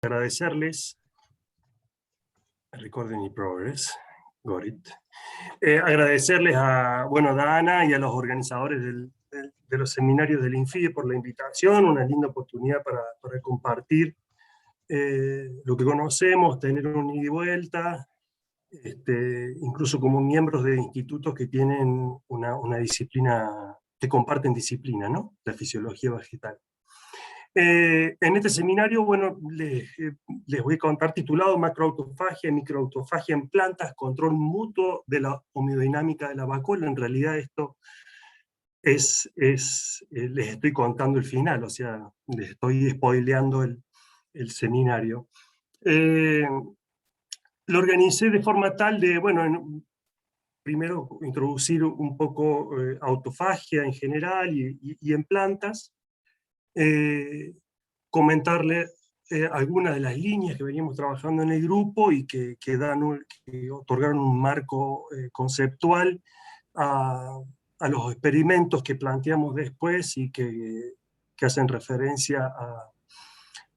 Agradecerles, Recording in Progress, got it. Agradecerles a Dana y a los organizadores de los seminarios del INFIE por la invitación, una linda oportunidad para compartir lo que conocemos, tener un ida y vuelta, incluso como miembros de institutos que tienen una disciplina, que comparten disciplina, ¿no? La fisiología vegetal. En este seminario, les voy a contar titulado Macroautofagia y microautofagia en plantas, control mutuo de la homeodinámica de la vacuola. En realidad esto les estoy contando el final, o sea, les estoy spoileando el seminario. Lo organicé de forma tal de, primero introducir un poco autofagia en general y en plantas, comentarle algunas de las líneas que veníamos trabajando en el grupo y que otorgaron un marco conceptual a los experimentos que planteamos después y que hacen referencia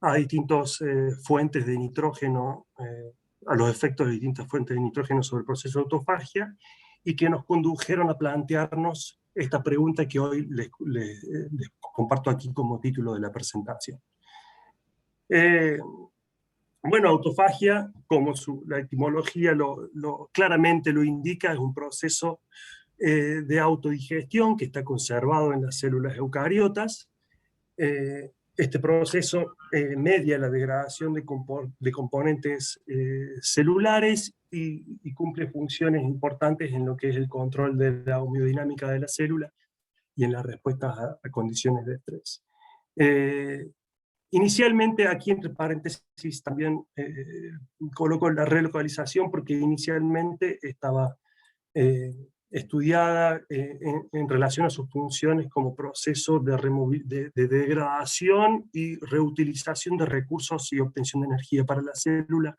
a distintas fuentes de nitrógeno, a los efectos de distintas fuentes de nitrógeno sobre el proceso de autofagia, y que nos condujeron a plantearnos esta pregunta que hoy les comparto aquí como título de la presentación. Autofagia, como la etimología claramente lo indica, es un proceso de autodigestión que está conservado en las células eucariotas. Este proceso media la degradación de componentes celulares y cumple funciones importantes en lo que es el control de la homeodinámica de la célula y en las respuestas a condiciones de estrés. Inicialmente, aquí entre paréntesis también coloco la relocalización porque inicialmente estaba estudiada en relación a sus funciones como proceso de degradación y reutilización de recursos y obtención de energía para la célula,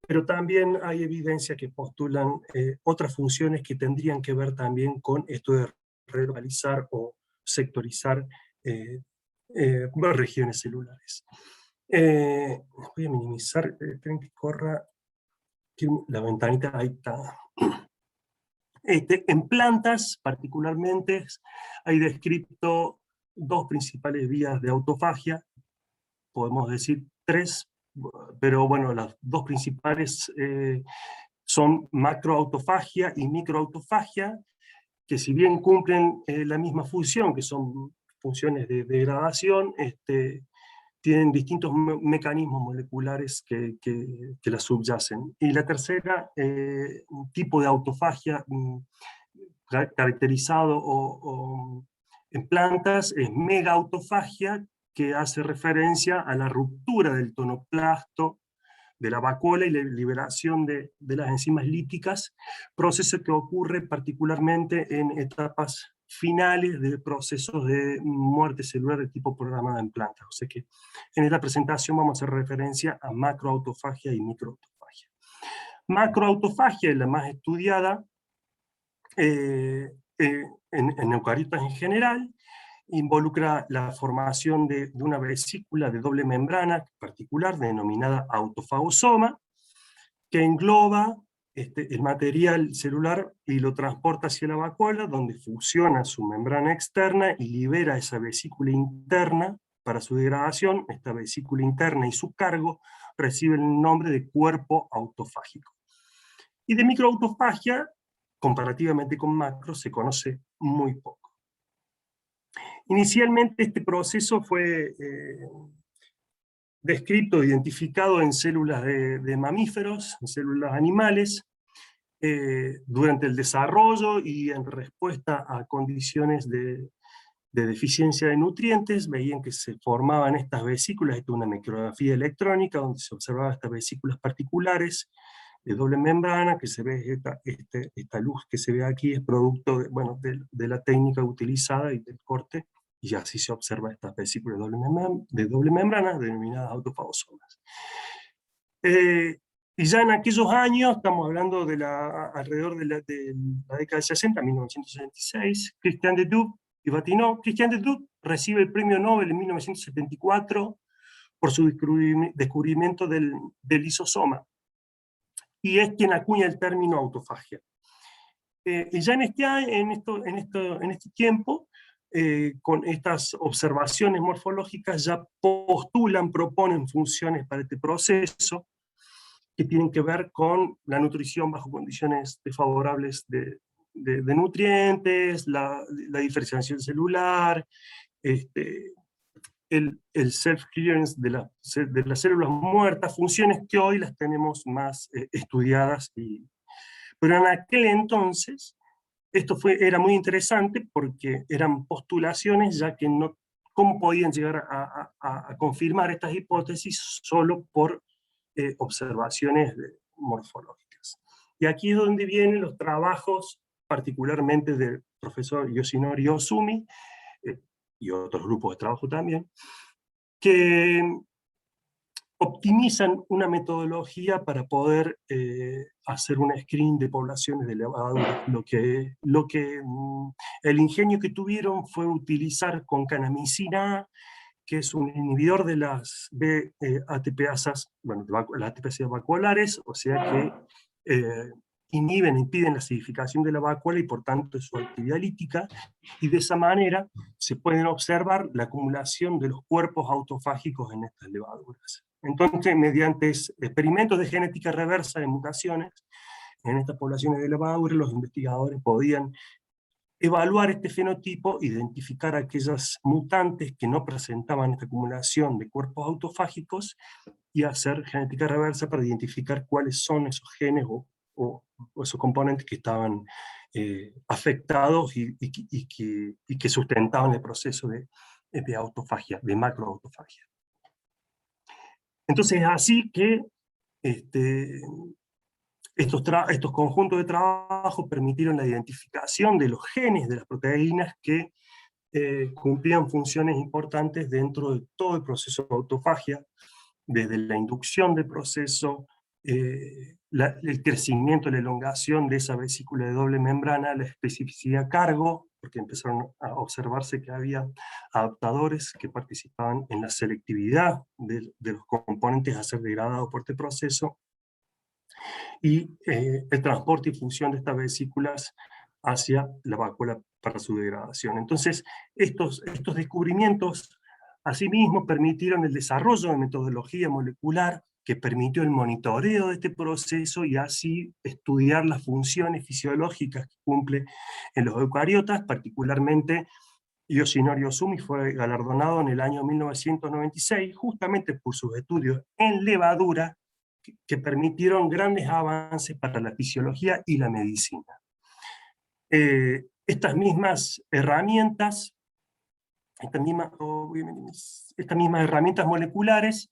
pero también hay evidencias que postulan otras funciones que tendrían que ver también con esto de relocalizar o sectorizar regiones celulares. Voy a minimizar, esperen que corra la ventanita, ahí está. En plantas, particularmente, hay descrito dos principales vías de autofagia, podemos decir tres, pero bueno, las dos principales son macroautofagia y microautofagia, que si bien cumplen la misma función, que son funciones de degradación, tienen distintos mecanismos moleculares que la subyacen. Y la tercera, un tipo de autofagia caracterizado en plantas, es megaautofagia, que hace referencia a la ruptura del tonoplasto de la vacuola y la liberación de las enzimas líticas, proceso que ocurre particularmente en etapas finales de procesos de muerte celular de tipo programada en plantas. O sea que en esta presentación vamos a hacer referencia a macroautofagia y microautofagia. Macroautofagia es la más estudiada en eucariotas en general, involucra la formación de una vesícula de doble membrana particular denominada autofagosoma, que engloba el material celular y lo transporta hacia la vacuola, donde fusiona su membrana externa y libera esa vesícula interna para su degradación. Esta vesícula interna y su cargo reciben el nombre de cuerpo autofágico. Y de microautofagia, comparativamente con macro, se conoce muy poco. Inicialmente este proceso fue descrito, identificado en células de mamíferos, en células animales, durante el desarrollo y en respuesta a condiciones de deficiencia de nutrientes. Veían que se formaban estas vesículas. Esto es una micrografía electrónica donde se observaban estas vesículas particulares de doble membrana, que se ve esta luz que se ve aquí es producto de la técnica utilizada y del corte, y así se observa estas vesículas de doble membrana denominadas autofagosomas. Y ya en aquellos años, estamos hablando de alrededor de la década de 60, 1966, Christian de Duve y Christian de Duve recibe el premio Nobel en 1974 por su descubrimiento del lisosoma, y es quien acuña el término autofagia. Y ya en este tiempo, con estas observaciones morfológicas, ya proponen funciones para este proceso, que tienen que ver con la nutrición bajo condiciones desfavorables de nutrientes, la diferenciación celular, el self-clearance de las células muertas, funciones que hoy las tenemos más estudiadas. Pero en aquel entonces esto era muy interesante porque eran postulaciones, ya que no, ¿cómo podían llegar a confirmar estas hipótesis? Solo por observaciones morfológicas. Y aquí es donde vienen los trabajos, particularmente del profesor Yoshinori Ozumi, y otros grupos de trabajo también, que optimizan una metodología para poder hacer un screen de poblaciones de levadura. El ingenio que tuvieron fue utilizar concannamicina, que es un inhibidor de las ATPasas, bueno, las ATPasas vacuolares, o sea que impiden la acidificación de la vacuola y por tanto su actividad lítica, y de esa manera se pueden observar la acumulación de los cuerpos autofágicos en estas levaduras. Entonces, mediante experimentos de genética reversa de mutaciones en estas poblaciones de levaduras, los investigadores podían evaluar este fenotipo, identificar aquellas mutantes que no presentaban esta acumulación de cuerpos autofágicos, y hacer genética reversa para identificar cuáles son esos genes o esos componentes que estaban afectados y que sustentaban el proceso de autofagia, de macroautofagia. Entonces es así que estos conjuntos de trabajo permitieron la identificación de los genes de las proteínas que cumplían funciones importantes dentro de todo el proceso de autofagia, desde la inducción del proceso, el crecimiento, la elongación de esa vesícula de doble membrana, la especificidad cargo, porque empezaron a observarse que había adaptadores que participaban en la selectividad de los componentes a ser degradados por este proceso, y el transporte y función de estas vesículas hacia la vacuola para su degradación. Entonces, estos descubrimientos asimismo permitieron el desarrollo de metodología molecular que permitió el monitoreo de este proceso y así estudiar las funciones fisiológicas que cumple en los eucariotas. Particularmente, Yoshinori Ozumi fue galardonado en el año 1996 justamente por sus estudios en levadura que permitieron grandes avances para la fisiología y la medicina. Estas mismas herramientas, estas mismas herramientas moleculares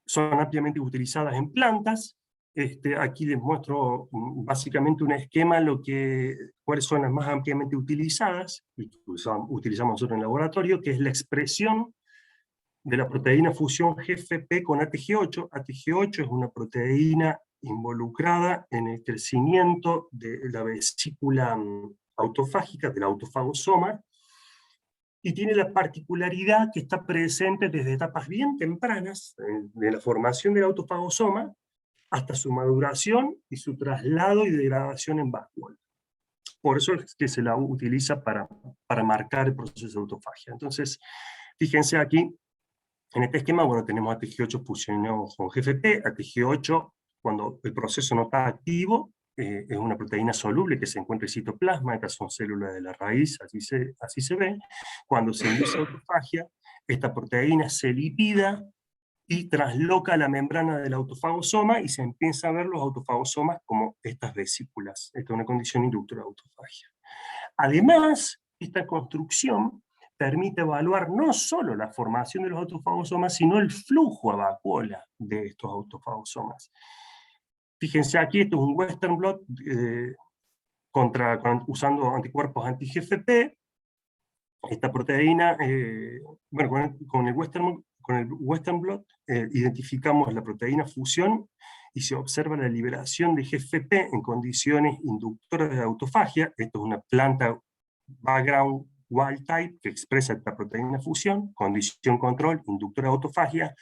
son ampliamente utilizadas en plantas. Aquí les muestro básicamente un esquema, cuáles son las más ampliamente utilizadas, y que utilizamos nosotros en el laboratorio, que es la expresión de la proteína fusión GFP con ATG8. ATG8 es una proteína involucrada en el crecimiento de la vesícula autofágica, del autofagosoma, y tiene la particularidad que está presente desde etapas bien tempranas, de la formación del autofagosoma, hasta su maduración y su traslado y degradación en vacuola. Por eso es que se la utiliza para marcar el proceso de autofagia. Entonces, fíjense aquí, en este esquema, bueno, tenemos ATG8 fusionado con GFP. ATG8, cuando el proceso no está activo, es una proteína soluble que se encuentra en el citoplasma. Estas son células de la raíz, así se ve. Cuando se induce autofagia, esta proteína se lipida y trasloca la membrana del autofagosoma, y se empieza a ver los autofagosomas como estas vesículas. Esta es una condición inductora de autofagia. Además, esta construcción permite evaluar no solo la formación de los autofagosomas, sino el flujo a vacuola de estos autofagosomas. Fíjense aquí, esto es un Western blot usando anticuerpos anti-GFP. Esta proteína, bueno, con el Western blot identificamos la proteína fusión y se observa la liberación de GFP en condiciones inductoras de autofagia. Esto es una planta background wild type que expresa esta proteína fusión, condición control, inductora de autofagia,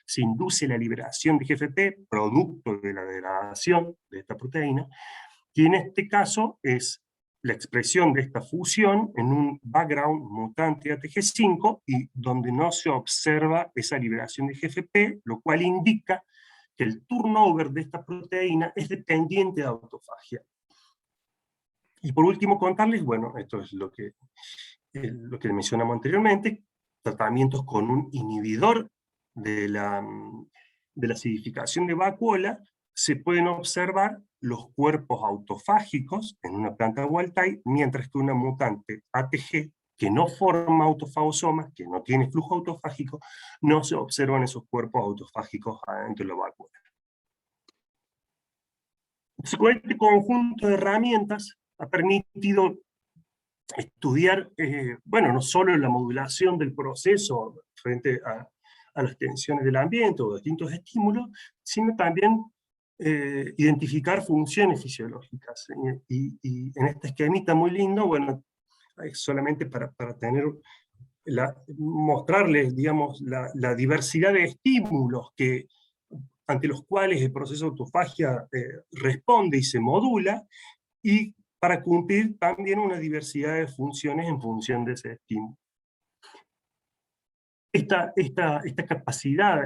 se induce la liberación de GFP, producto de la degradación de esta proteína, y en este caso es la expresión de esta fusión en un background mutante ATG5 y donde no se observa esa liberación de GFP, lo cual indica que el turnover de esta proteína es dependiente de autofagia. Y por último contarles, bueno, esto es lo que mencionamos anteriormente, tratamientos con un inhibidor de la acidificación de vacuola, se pueden observar los cuerpos autofágicos en una planta wild type, mientras que una mutante ATG que no forma autofagosomas, que no tiene flujo autofágico, no se observan esos cuerpos autofágicos adentro de la vacuola. Entonces, con este conjunto de herramientas ha permitido estudiar, bueno, no solo la modulación del proceso frente a las tensiones del ambiente o distintos estímulos, sino también identificar funciones fisiológicas. Y en este esquemita muy lindo, bueno, solamente para tener mostrarles, digamos, la diversidad de estímulos ante los cuales el proceso de autofagia responde y se modula, y para cumplir también una diversidad de funciones en función de ese estímulo. Esta capacidad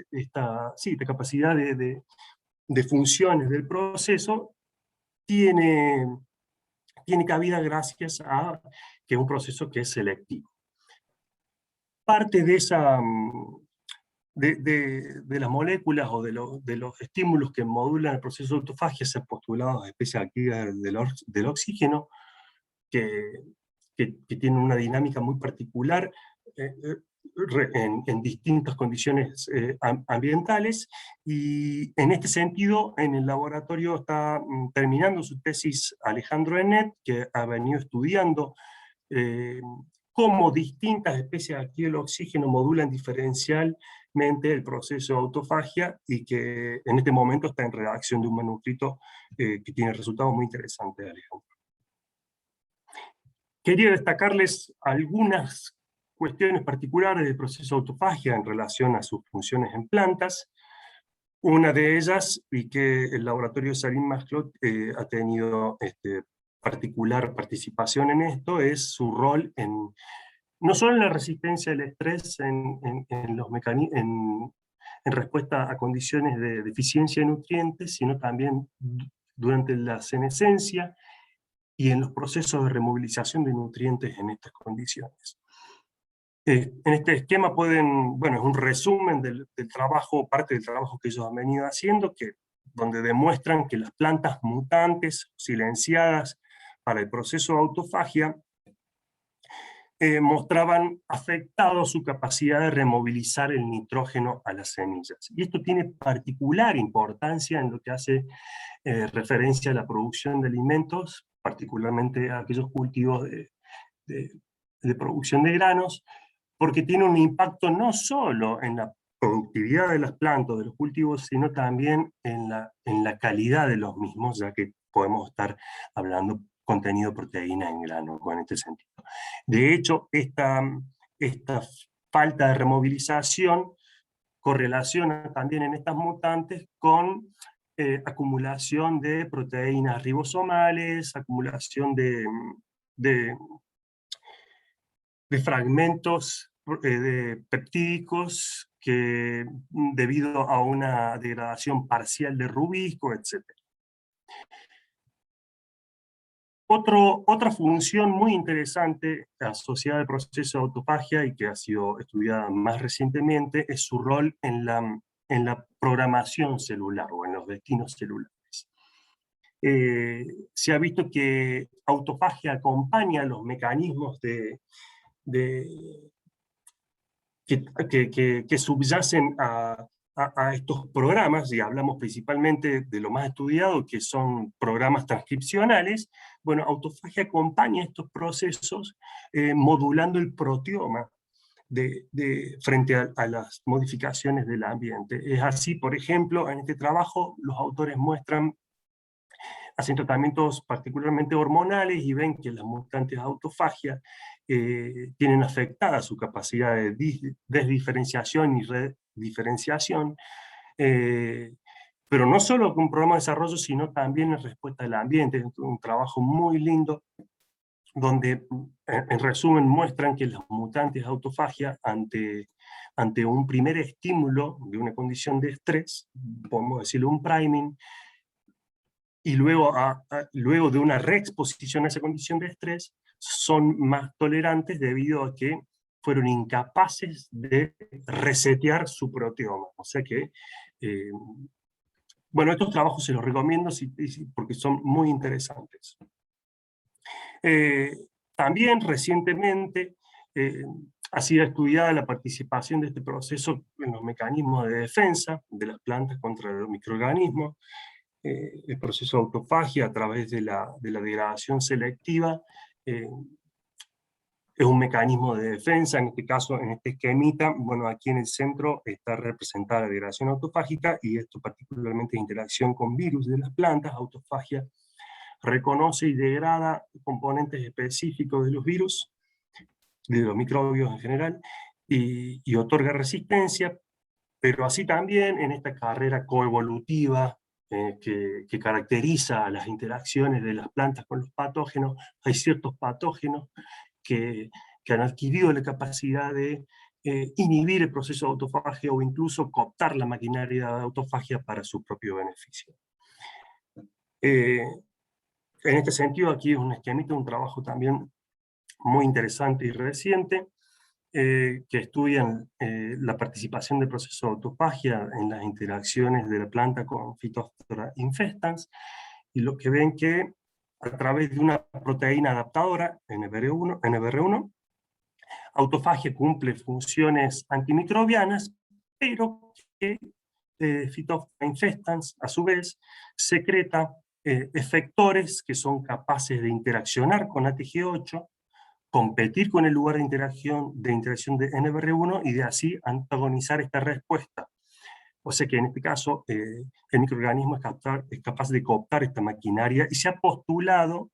esta capacidad de funciones del proceso tiene cabida gracias a que es un proceso que es selectivo. Parte de esa de las moléculas o de los estímulos que modulan el proceso de autofagia se ha postulado especies activas del oxígeno, que tienen una dinámica muy particular en distintas condiciones ambientales, y en este sentido en el laboratorio está terminando su tesis Alejandro Enet, que ha venido estudiando cómo distintas especies activas del oxígeno modulan diferencialmente el proceso de autofagia, y que en este momento está en redacción de un manuscrito que tiene resultados muy interesantes, Alejandro. Quería destacarles algunas cuestiones particulares del proceso de autofagia en relación a sus funciones en plantas. Una de ellas, y que el laboratorio de Salim Masclot ha tenido particular participación en esto, es su rol no solo en la resistencia al estrés, en respuesta a condiciones de deficiencia de nutrientes, sino también durante la senescencia y en los procesos de removilización de nutrientes en estas condiciones. En este esquema bueno, es un resumen del trabajo, parte del trabajo que ellos han venido haciendo, donde demuestran que las plantas mutantes, silenciadas para el proceso de autofagia, mostraban afectado su capacidad de removilizar el nitrógeno a las semillas. Y esto tiene particular importancia en lo que hace referencia a la producción de alimentos, particularmente a aquellos cultivos de producción de granos, porque tiene un impacto no solo en la productividad de las plantas, de los cultivos, sino también en la calidad de los mismos, ya que podemos estar hablando contenido de proteína en grano, en este sentido. De hecho, esta falta de removilización correlaciona también en estas mutantes con acumulación de proteínas ribosomales, acumulación de fragmentos de peptídicos que, debido a una degradación parcial de rubisco, etc. Otra función muy interesante asociada al proceso de autofagia y que ha sido estudiada más recientemente es su rol en la programación celular o en los destinos celulares. Se ha visto que autofagia acompaña los mecanismos que subyacen a estos programas, y hablamos principalmente de lo más estudiado, que son programas transcripcionales. Bueno, autofagia acompaña estos procesos modulando el proteoma frente a las modificaciones del ambiente. Es así, por ejemplo, en este trabajo los autores hacen tratamientos particularmente hormonales y ven que las mutantes de autofagia tienen afectada su capacidad de desdiferenciación y rediferenciación, pero no solo con programa de desarrollo, sino también en respuesta al ambiente. Es un trabajo muy lindo, donde en resumen muestran que los mutantes de autofagia ante un primer estímulo de una condición de estrés, podemos decirlo un priming, y luego de una reexposición a esa condición de estrés, son más tolerantes debido a que fueron incapaces de resetear su proteoma. O sea que, bueno, estos trabajos se los recomiendo porque son muy interesantes. También recientemente ha sido estudiada la participación de este proceso en los mecanismos de defensa de las plantas contra los microorganismos, el proceso de autofagia a través de la degradación selectiva, es un mecanismo de defensa. En este caso, en este esquemita, bueno, aquí en el centro está representada la degradación autofágica, y esto particularmente en interacción con virus de las plantas. Autofagia reconoce y degrada componentes específicos de los virus, de los microbios en general, y otorga resistencia, pero así también en esta carrera coevolutiva que caracteriza a las interacciones de las plantas con los patógenos, hay ciertos patógenos que han adquirido la capacidad de inhibir el proceso de autofagia o incluso cooptar la maquinaria de autofagia para su propio beneficio. En este sentido, aquí es un esquemita, un trabajo también muy interesante y reciente, que estudian la participación del proceso de autofagia en las interacciones de la planta con Phytophthora infestans, y lo que ven que a través de una proteína adaptadora, NBR1, autofagia cumple funciones antimicrobianas, pero que Phytophthora infestans, a su vez, secreta efectores que son capaces de interaccionar con ATG8, competir con el lugar de interacción de NBR1 y de así antagonizar esta respuesta. O sea que en este caso el microorganismo es capaz de cooptar esta maquinaria, y se ha postulado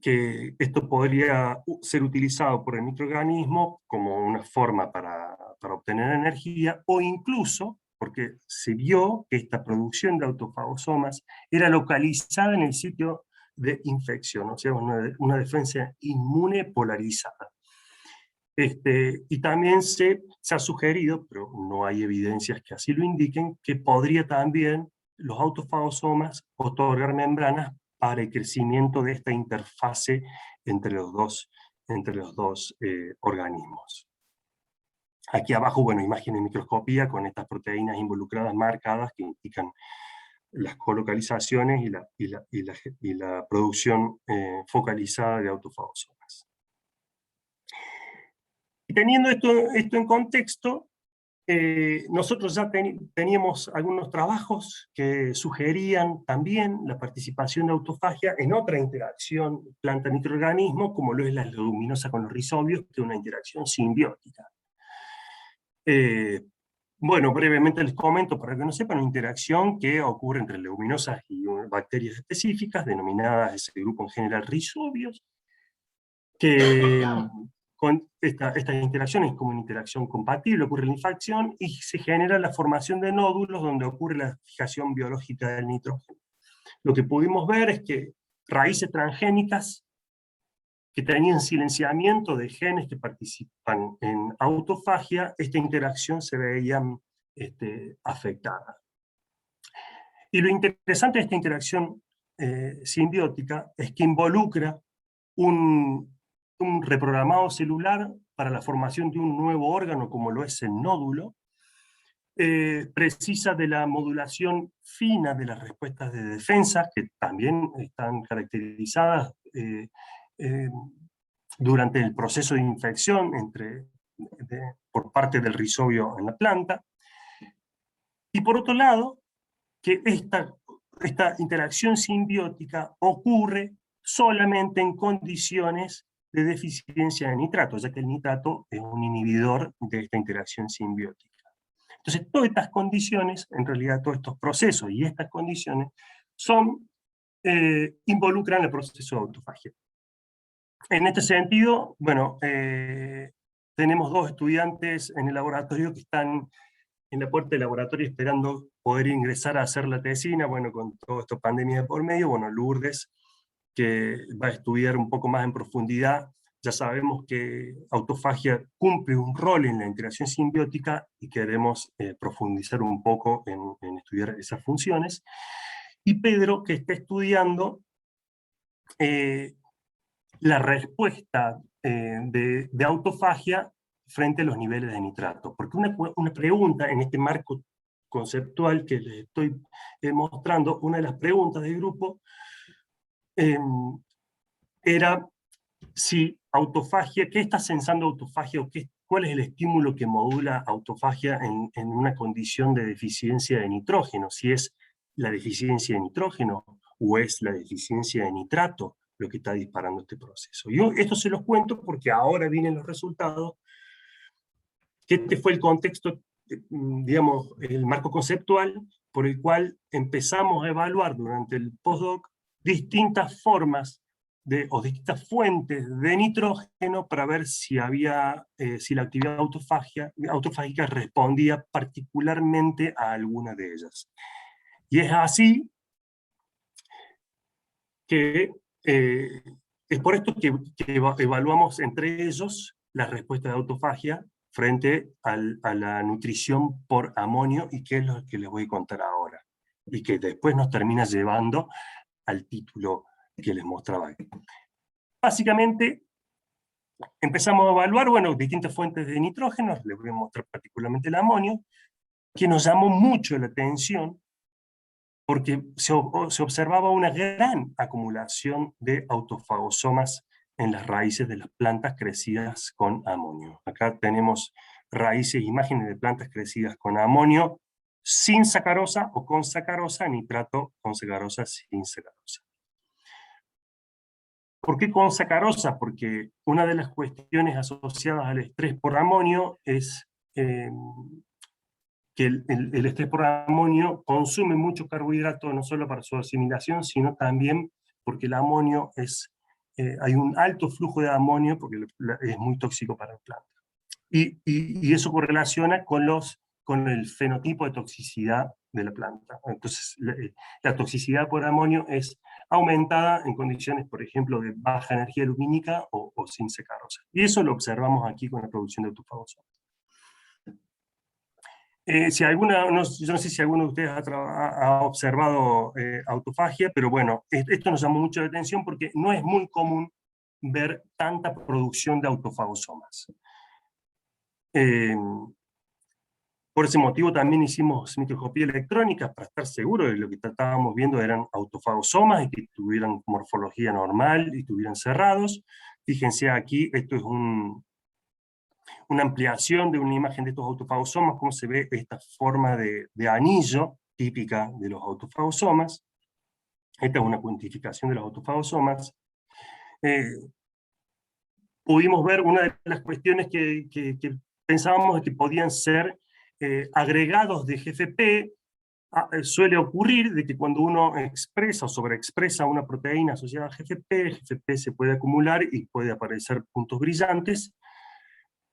que esto podría ser utilizado por el microorganismo como una forma para obtener energía, o incluso porque se vio que esta producción de autofagosomas era localizada en el sitio de infección, o sea, una defensa inmune polarizada. Y también se ha sugerido, pero no hay evidencias que así lo indiquen, que podría también los autofagosomas otorgar membranas para el crecimiento de esta interfase entre los dos organismos. Aquí abajo, bueno, imagen en microscopía con estas proteínas involucradas marcadas que indican las colocalizaciones y la producción focalizada de autofagosomas. Y teniendo esto en contexto, nosotros ya teníamos algunos trabajos que sugerían también la participación de autofagia en otra interacción planta-microorganismo, como lo es la leguminosa con los rizobios, que es una interacción simbiótica. Bueno, brevemente les comento para que no sepan, una interacción que ocurre entre leguminosas y bacterias específicas, denominadas ese grupo en general rizobios, que con estas interacciones como una interacción compatible, ocurre la infección y se genera la formación de nódulos donde ocurre la fijación biológica del nitrógeno. Lo que pudimos ver es que raíces transgénicas que tenían silenciamiento de genes que participan en autofagia, esta interacción se veía afectada. Y lo interesante de esta interacción simbiótica es que involucra un reprogramado celular para la formación de un nuevo órgano, como lo es el nódulo, precisa de la modulación fina de las respuestas de defensa, que también están caracterizadas durante el proceso de infección por parte del rizobio en la planta. Y por otro lado, que esta interacción simbiótica ocurre solamente en condiciones de deficiencia de nitrato, ya que el nitrato es un inhibidor de esta interacción simbiótica. Entonces, todas estas condiciones, en realidad todos estos procesos y estas condiciones, involucran el proceso de autofagia. En este sentido, bueno, tenemos 2 estudiantes en el laboratorio que están en la puerta del laboratorio esperando poder ingresar a hacer la tesina, bueno, con todo esto pandemia de por medio, bueno, Lourdes, que va a estudiar un poco más en profundidad. Ya sabemos que autofagia cumple un rol en la interacción simbiótica y queremos profundizar un poco en estudiar esas funciones. Y Pedro, que está estudiando la respuesta de autofagia frente a los niveles de nitrato. Porque una pregunta en este marco conceptual que les estoy mostrando, una de las preguntas del grupo era si autofagia, ¿qué está sensando autofagia o cuál es el estímulo que modula autofagia en una condición de deficiencia de nitrógeno? Si es la deficiencia de nitrógeno o es la deficiencia de nitrato lo que está disparando este proceso. Yo esto se los cuento porque ahora vienen los resultados, que este fue el contexto, digamos, el marco conceptual por el cual empezamos a evaluar durante el postdoc distintas formas o distintas fuentes de nitrógeno para ver si si la actividad autofágica respondía particularmente a alguna de ellas. Y es así que es por esto que evaluamos entre ellos la respuesta de autofagia frente a la nutrición por amonio, y que es lo que les voy a contar ahora, y que después nos termina llevando al título que les mostraba aquí. Básicamente, empezamos a evaluar, bueno, distintas fuentes de nitrógeno, les voy a mostrar particularmente el amonio, que nos llamó mucho la atención, porque se observaba una gran acumulación de autofagosomas en las raíces de las plantas crecidas con amonio. Acá tenemos raíces, imágenes de plantas crecidas con amonio sin sacarosa o con sacarosa, nitrato con sacarosa, sin sacarosa. ¿Por qué con sacarosa? Porque una de las cuestiones asociadas al estrés por amonio es que el estrés por amonio consume mucho carbohidrato, no solo para su asimilación, sino también porque el amonio hay un alto flujo de amonio porque es muy tóxico para la planta. Y eso correlaciona con el fenotipo de toxicidad de la planta. Entonces, la toxicidad por amonio es aumentada en condiciones, por ejemplo, de baja energía lumínica o sin sacarosa. Y eso lo observamos aquí con la producción de autofagosomas. Si alguna, yo no sé si alguno de ustedes ha observado autofagia, pero bueno, esto nos llamó mucho la atención porque no es muy común ver tanta producción de autofagosomas. Por ese motivo también hicimos microscopía electrónica para estar seguros de que lo que estábamos viendo eran autofagosomas y que tuvieran morfología normal y estuvieran cerrados. Fíjense aquí, esto es una ampliación de una imagen de estos autofagosomas, cómo se ve esta forma de anillo típica de los autofagosomas. Esta es una cuantificación de los autofagosomas. Pudimos ver una de las cuestiones que pensábamos que podían ser agregados de GFP. Suele ocurrir de que cuando uno expresa o sobreexpresa una proteína asociada a GFP, el GFP se puede acumular y puede aparecer puntos brillantes.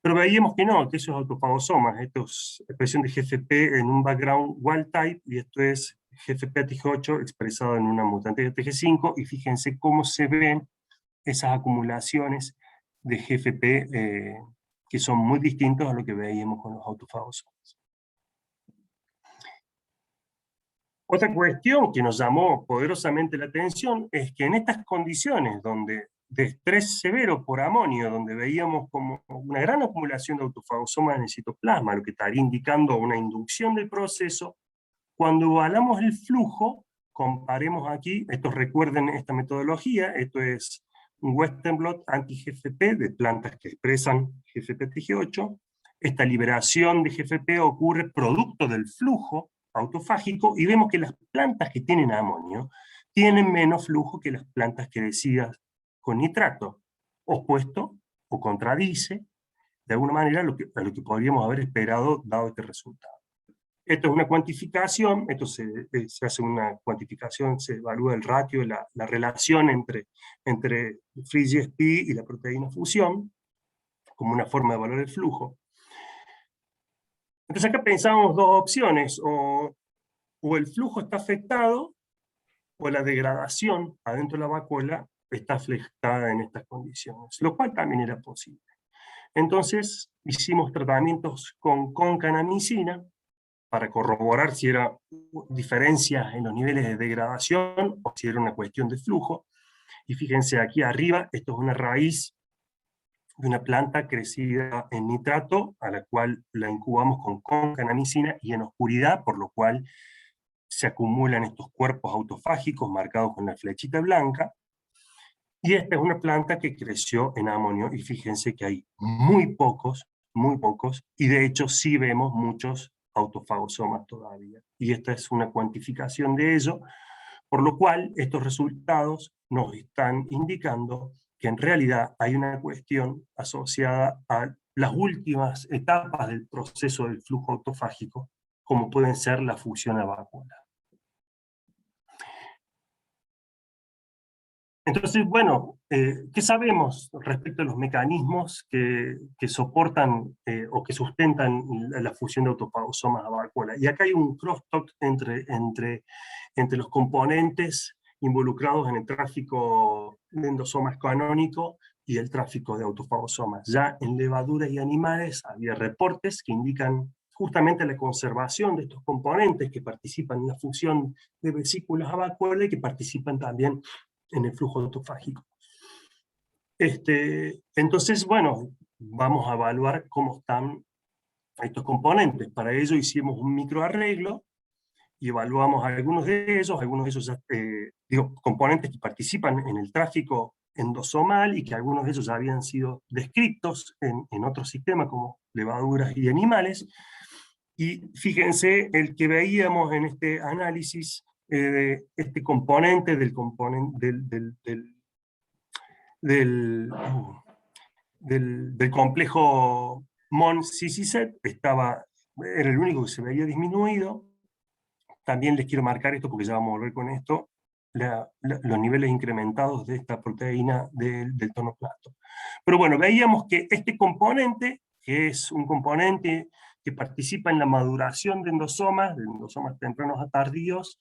Pero veíamos que no, que eso es autofagosomas, esto es expresión de GFP en un background wild type, y esto es GFP-TG8 expresado en una mutante de TG5, y fíjense cómo se ven esas acumulaciones de GFP que son muy distintos a lo que veíamos con los autofagosomas. Otra cuestión que nos llamó poderosamente la atención es que en estas condiciones de estrés severo por amonio, donde veíamos como una gran acumulación de autofagosomas en el citoplasma, lo que estaría indicando una inducción del proceso, cuando evaluamos el flujo, comparemos aquí, estos recuerden esta metodología, esto es un Western blot anti-GFP de plantas que expresan GFP-TG8, esta liberación de GFP ocurre producto del flujo autofágico, y vemos que las plantas que tienen amonio tienen menos flujo que las plantas crecidas con nitrato, opuesto o contradice de alguna manera a lo que podríamos haber esperado dado este resultado. Esto es una cuantificación, se hace una cuantificación, se evalúa el ratio, la relación entre FreeGSP y la proteína fusión, como una forma de evaluar el flujo. Entonces acá pensamos dos opciones, o el flujo está afectado, o la degradación adentro de la vacuola está afectada en estas condiciones, lo cual también era posible. Entonces hicimos tratamientos con concanamicina, para corroborar si era diferencias en los niveles de degradación o si era una cuestión de flujo. Y fíjense aquí arriba, esto es una raíz de una planta crecida en nitrato, a la cual la incubamos con concanamicina y en oscuridad, por lo cual se acumulan estos cuerpos autofágicos marcados con la flechita blanca. Y esta es una planta que creció en amonio, y fíjense que hay muy pocos, y de hecho sí vemos muchos autofagosomas todavía. Y esta es una cuantificación de ello, por lo cual estos resultados nos están indicando que en realidad hay una cuestión asociada a las últimas etapas del proceso del flujo autofágico, como pueden ser la fusión a vacuola. Entonces, bueno, ¿qué sabemos respecto a los mecanismos que soportan o que sustentan la fusión de autofagosomas a vacuola? Y acá hay un crosstalk entre los componentes involucrados en el tráfico de endosomas canónico y el tráfico de autofagosomas. Ya en levaduras y animales había reportes que indican justamente la conservación de estos componentes que participan en la fusión de vesículas a vacuola y que participan también en el flujo autofágico. Entonces, bueno, vamos a evaluar cómo están estos componentes. Para ello hicimos un microarreglo y evaluamos algunos de esos componentes que participan en el tráfico endosomal y que algunos de ellos ya habían sido descritos en otros sistemas como levaduras y animales. Y fíjense, el que veíamos en este análisis, este componente del complejo MON-CCZ era el único que se veía disminuido. También les quiero marcar esto porque ya vamos a volver con esto, los niveles incrementados de esta proteína del tonoplasto. Pero bueno, veíamos que este componente, que es un componente que participa en la maduración de endosomas tempranos a tardíos,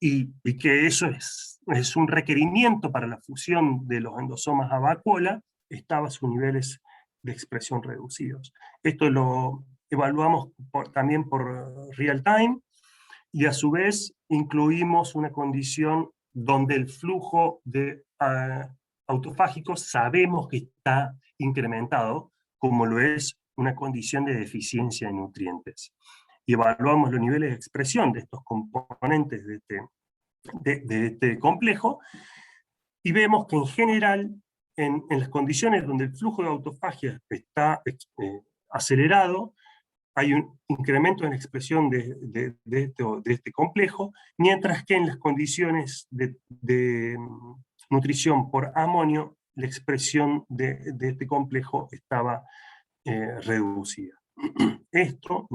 y que eso es un requerimiento para la fusión de los endosomas a vacuola, estaba a sus niveles de expresión reducidos. Esto lo evaluamos también por real time, y a su vez incluimos una condición donde el flujo de autofágicos sabemos que está incrementado, como lo es una condición de deficiencia de nutrientes. Y evaluamos los niveles de expresión de estos componentes de este complejo, y vemos que en general, en las condiciones donde el flujo de autofagia está acelerado, hay un incremento en la expresión de este complejo, mientras que en las condiciones de nutrición por amonio, la expresión de este complejo estaba reducida. Esto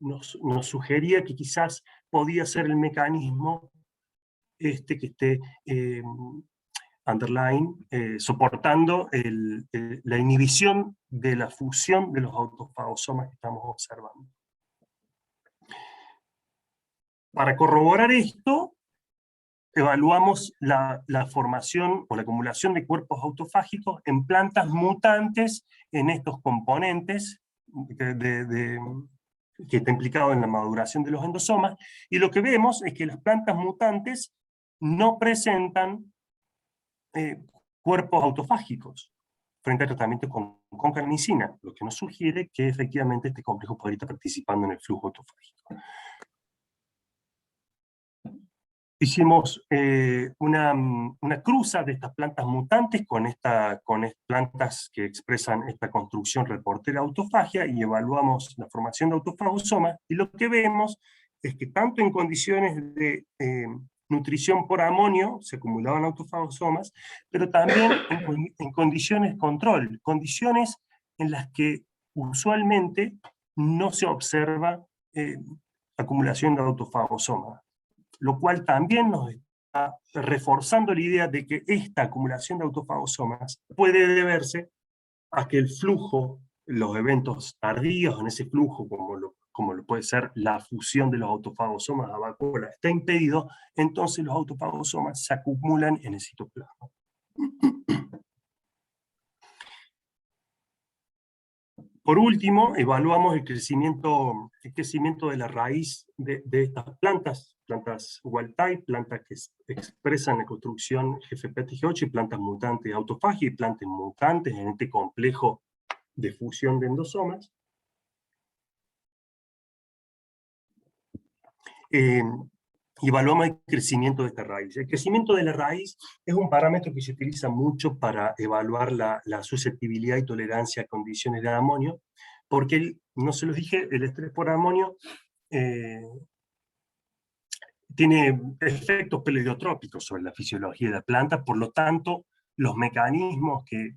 nos sugería que quizás podía ser el mecanismo que esté underline, soportando la inhibición de la fusión de los autofagosomas que estamos observando. Para corroborar esto, evaluamos la formación o la acumulación de cuerpos autofágicos en plantas mutantes en estos componentes que está implicado en la maduración de los endosomas, y lo que vemos es que las plantas mutantes no presentan cuerpos autofágicos frente al tratamiento con concarnicina, lo que nos sugiere que efectivamente este complejo podría estar participando en el flujo autofágico. Hicimos una cruza de estas plantas mutantes con plantas que expresan esta construcción reportera autofagia, y evaluamos la formación de autofagosomas, y lo que vemos es que tanto en condiciones de nutrición por amonio se acumulaban autofagosomas, pero también en condiciones control, condiciones en las que usualmente no se observa acumulación de autofagosomas, lo cual también nos está reforzando la idea de que esta acumulación de autofagosomas puede deberse a que el flujo, los eventos tardíos en ese flujo, como lo puede ser la fusión de los autofagosomas a vacuola, está impedido, entonces los autofagosomas se acumulan en el citoplasma. Por último, evaluamos el crecimiento de la raíz de estas plantas wild type, plantas que expresan la construcción GFP-TG8 y plantas mutantes de autofagia y plantas mutantes en este complejo de fusión de endosomas. Evaluamos el crecimiento de esta raíz. El crecimiento de la raíz es un parámetro que se utiliza mucho para evaluar la susceptibilidad y tolerancia a condiciones de amonio, porque, no se los dije, el estrés por amonio tiene efectos pleiotrópicos sobre la fisiología de la planta, por lo tanto, los mecanismos que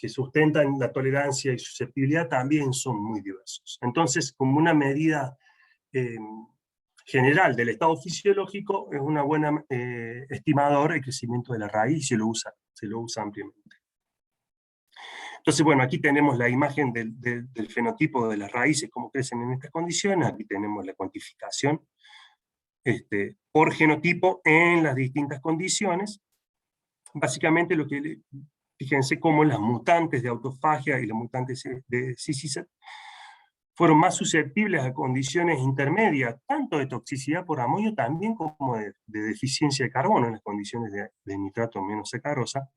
sustentan la tolerancia y susceptibilidad también son muy diversos. Entonces, como una medida general del estado fisiológico, es una buena estimador el crecimiento de la raíz, se lo usa ampliamente. Entonces, bueno, aquí tenemos la imagen del fenotipo de las raíces, cómo crecen en estas condiciones, aquí tenemos la cuantificación por genotipo en las distintas condiciones. Básicamente fíjense cómo las mutantes de autofagia y las mutantes de CCZ fueron más susceptibles a condiciones intermedias, tanto de toxicidad por amonio también como de deficiencia de carbono en las condiciones de nitrato menos sacarosa.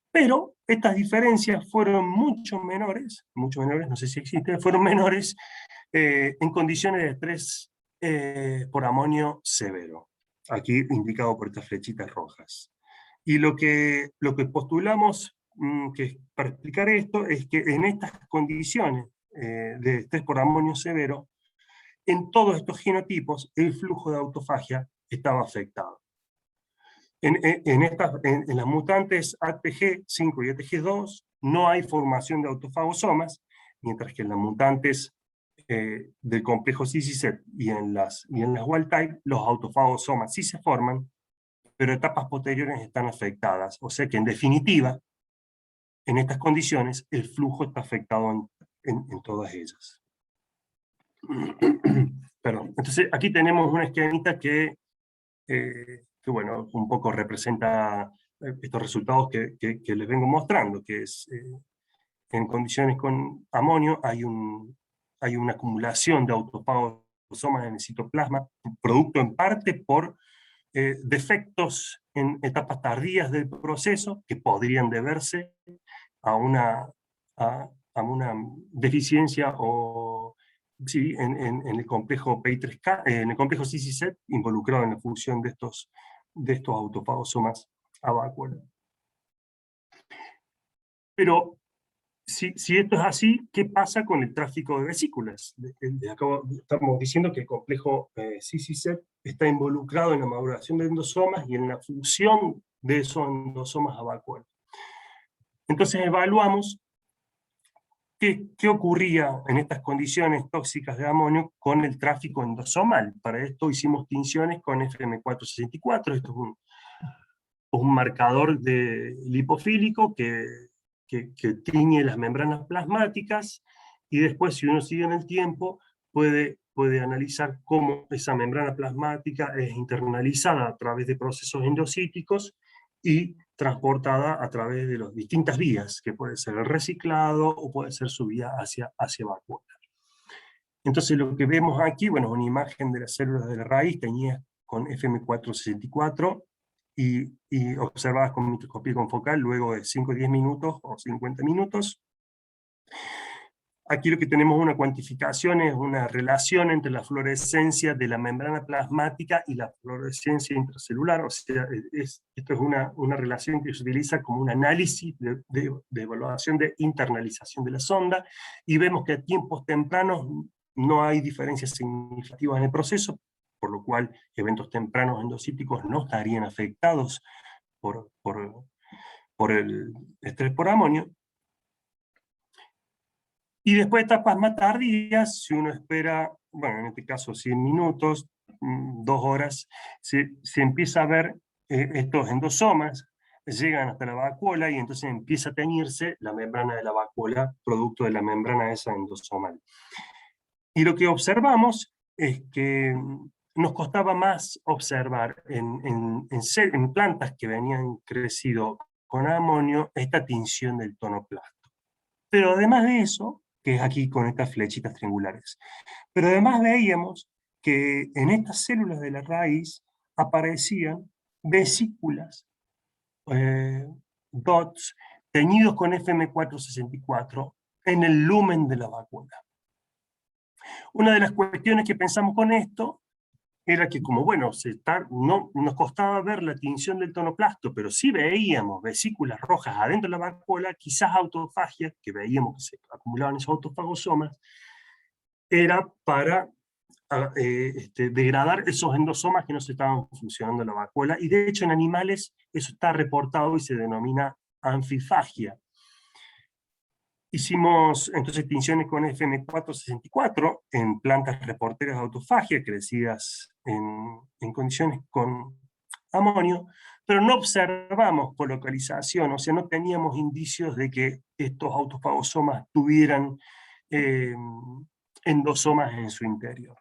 Pero estas diferencias fueron mucho menores, no sé si existen, fueron menores en condiciones de estrés por amonio severo, aquí indicado por estas flechitas rojas. Y lo que postulamos para explicar esto es que en estas condiciones de estrés por amonio severo, en todos estos genotipos el flujo de autofagia estaba afectado. En las mutantes ATG5 y ATG2 no hay formación de autofagosomas, mientras que en las mutantes del complejo CCZ y en las wild type, los autofagosomas sí se forman, pero etapas posteriores están afectadas. O sea que en definitiva, en estas condiciones, el flujo está afectado en todas ellas. Perdón. Entonces aquí tenemos una esquemita que bueno, un poco representa estos resultados que les vengo mostrando, que es en condiciones con amonio hay una acumulación de autofagosomas en el citoplasma, producto en parte por defectos en etapas tardías del proceso que podrían deberse a una deficiencia o sí, en el complejo PI3K, en el complejo CCZ, involucrado en la función de estos autofagosomas a vacuola. Pero si esto es así, ¿qué pasa con el tráfico de vesículas? Estamos diciendo que el complejo CCZ está involucrado en la maduración de endosomas y en la fusión de esos endosomas a vacuola. Entonces evaluamos ¿qué ocurría en estas condiciones tóxicas de amonio con el tráfico endosomal? Para esto hicimos tinciones con FM464, esto es un marcador lipofílico que tiñe las membranas plasmáticas, y después, si uno sigue en el tiempo, puede analizar cómo esa membrana plasmática es internalizada a través de procesos endocíticos y transportada a través de las distintas vías, que puede ser el reciclado o puede ser su vía hacia vacuola. Entonces lo que vemos aquí, bueno, es una imagen de las células de la raíz teñidas con FM464 y observadas con microscopía confocal luego de 5 o 10 minutos o 50 minutos. Aquí lo que tenemos una cuantificación es una relación entre la fluorescencia de la membrana plasmática y la fluorescencia intracelular, o sea, esto es una relación que se utiliza como un análisis de evaluación de internalización de la sonda, y vemos que a tiempos tempranos no hay diferencias significativas en el proceso, por lo cual eventos tempranos endocíticos no estarían afectados por el estrés por amonio. Y después etapas más tardías, si uno espera bueno, en este caso 100 minutos, 2 horas, se empieza a ver estos endosomas, llegan hasta la vacuola y entonces empieza a teñirse la membrana de la vacuola, producto de la membrana esa endosomal. Y lo que observamos es que nos costaba más observar en plantas que venían crecido con amonio esta tinción del tonoplasto. Pero además de eso, que es aquí con estas flechitas triangulares, pero además veíamos que en estas células de la raíz aparecían vesículas, dots, teñidos con FM464 en el lumen de la vacuola. Una de las cuestiones que pensamos con esto era que como, bueno, no nos costaba ver la tinción del tonoplasto, pero sí veíamos vesículas rojas adentro de la vacuola, quizás autofagia, que veíamos que se acumulaban esos autofagosomas, era para degradar esos endosomas que no se estaban funcionando en la vacuola, y de hecho en animales eso está reportado y se denomina anfifagia. Hicimos entonces tinciones con FM464 en plantas reporteras de autofagia crecidas en condiciones con amonio, pero no observamos colocalización, o sea, no teníamos indicios de que estos autofagosomas tuvieran endosomas en su interior.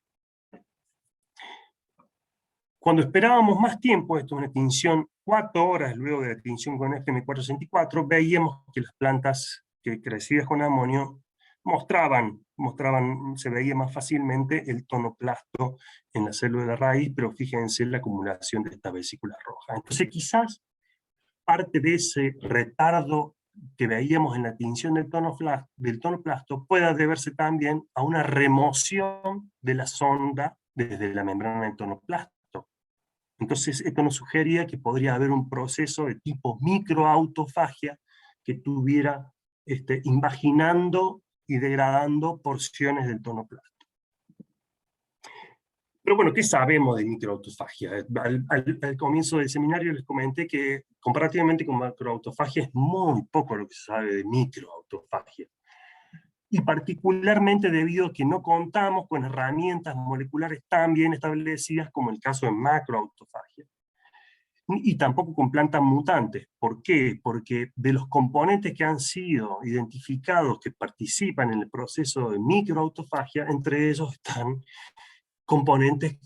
Cuando esperábamos más tiempo, esto es una tinción 4 horas luego de la tinción con FM464, veíamos que las plantas que crecidas con amonio se veía más fácilmente el tonoplasto en la célula de la raíz, pero fíjense en la acumulación de estas vesículas rojas. Entonces quizás parte de ese retardo que veíamos en la tinción del tonoplasto pueda deberse también a una remoción de la sonda desde la membrana del tonoplasto. Entonces, esto nos sugería que podría haber un proceso de tipo microautofagia que estuviera invaginando y degradando porciones del tonoplasto. Pero bueno, ¿qué sabemos de microautofagia? Al comienzo del seminario les comenté que comparativamente con macroautofagia es muy poco lo que se sabe de microautofagia. Y particularmente debido a que no contamos con herramientas moleculares tan bien establecidas como el caso de macroautofagia. Y tampoco con plantas mutantes. ¿Por qué? Porque de los componentes que han sido identificados que participan en el proceso de microautofagia, entre ellos están componentes